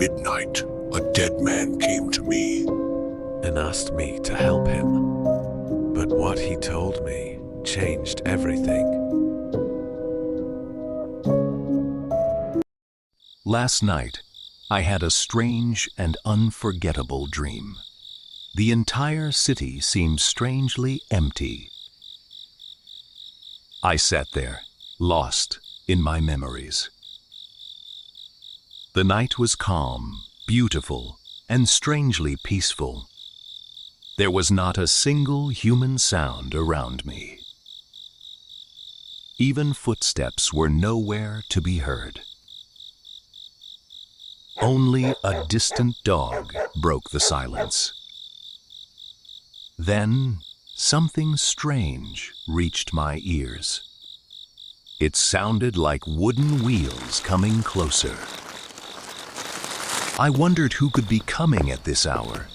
midnight, a dead man came to me and asked me to help him. But what he told me changed everything. Last night, I had a strange and unforgettable dream. The entire city seemed strangely empty. I sat there, lost in my memories. The night was calm, beautiful, and strangely peaceful. There was not a single human sound around me. Even footsteps were nowhere to be heard. Only a distant dog broke the silence. Then, something strange reached my ears. It sounded like wooden wheels coming closer. I wondered who could be coming at this hour.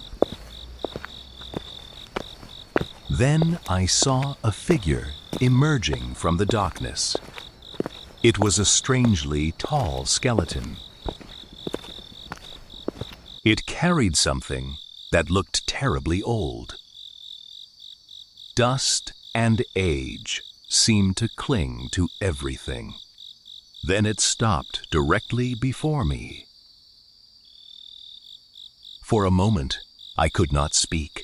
Then I saw a figure emerging from the darkness. It was a strangely tall skeleton. It carried something that looked terribly old. Dust and age seemed to cling to everything. Then it stopped directly before me. For a moment, I could not speak.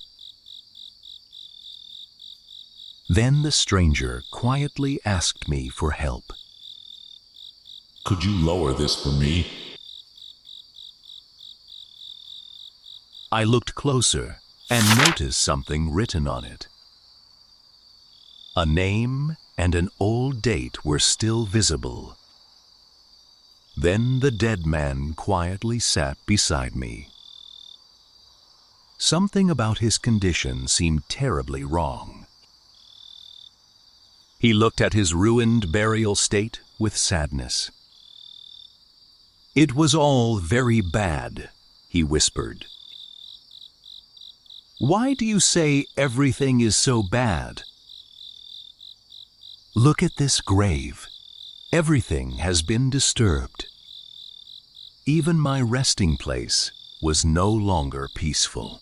Then the stranger quietly asked me for help. Could you lower this for me? I looked closer and noticed something written on it. A name and an old date were still visible. Then the dead man quietly sat beside me. Something about his condition seemed terribly wrong. He looked at his ruined burial state with sadness. "It was all very bad," he whispered. "Why do you say everything is so bad? Look at this grave. Everything has been disturbed. Even my resting place was no longer peaceful.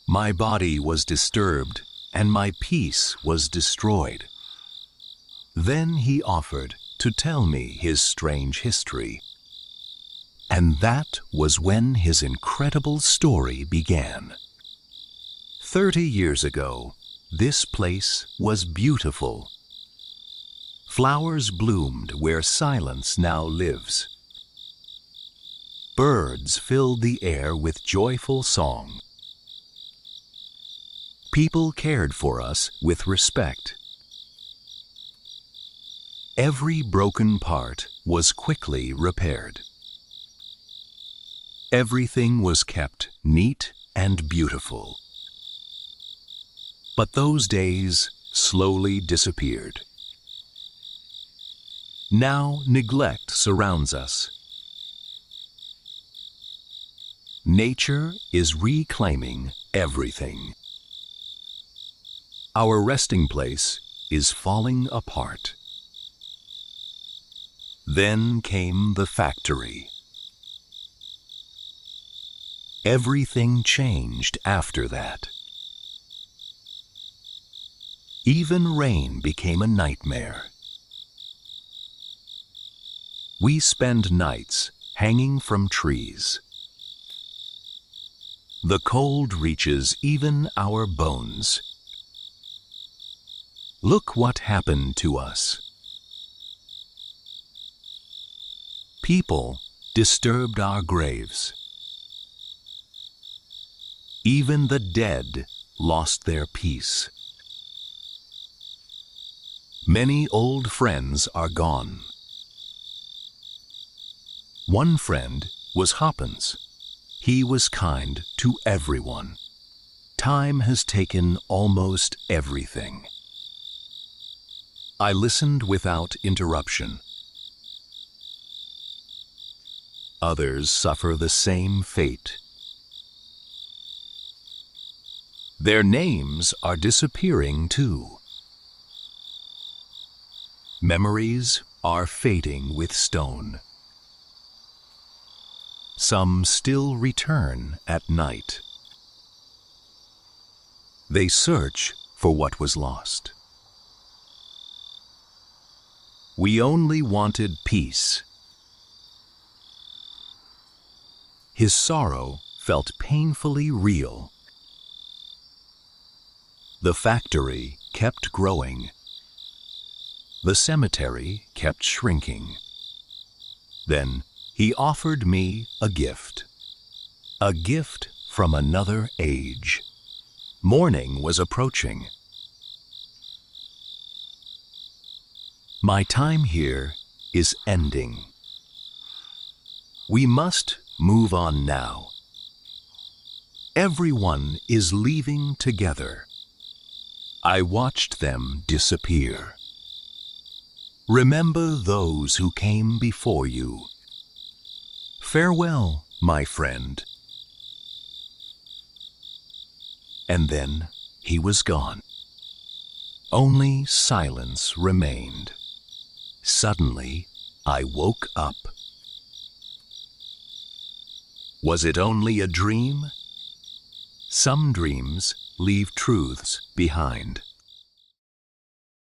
My body was disturbed and my peace was destroyed." Then he offered to tell me his strange history. And that was when his incredible story began. 30 years ago, this place was beautiful. Flowers bloomed where silence now lives. Birds filled the air with joyful song. People cared for us with respect. Every broken part was quickly repaired. Everything was kept neat and beautiful. But those days slowly disappeared. Now neglect surrounds us. Nature is reclaiming everything. Our resting place is falling apart. Then came the factory. Everything changed after that. Even rain became a nightmare. We spend nights hanging from trees. The cold reaches even our bones. Look what happened to us. People disturbed our graves. Even the dead lost their peace. Many old friends are gone. One friend was Hoppins. He was kind to everyone. Time has taken almost everything. I listened without interruption. Others suffer the same fate. Their names are disappearing too. Memories are fading with stone. Some still return at night. They search for what was lost. We only wanted peace. His sorrow felt painfully real. The factory kept growing. The cemetery kept shrinking. Then he offered me a gift from another age. Morning was approaching. My time here is ending. We must move on now. Everyone is leaving together. I watched them disappear. Remember those who came before you. Farewell, my friend. And then he was gone. Only silence remained. Suddenly, I woke up. Was it only a dream? Some dreams leave truths behind.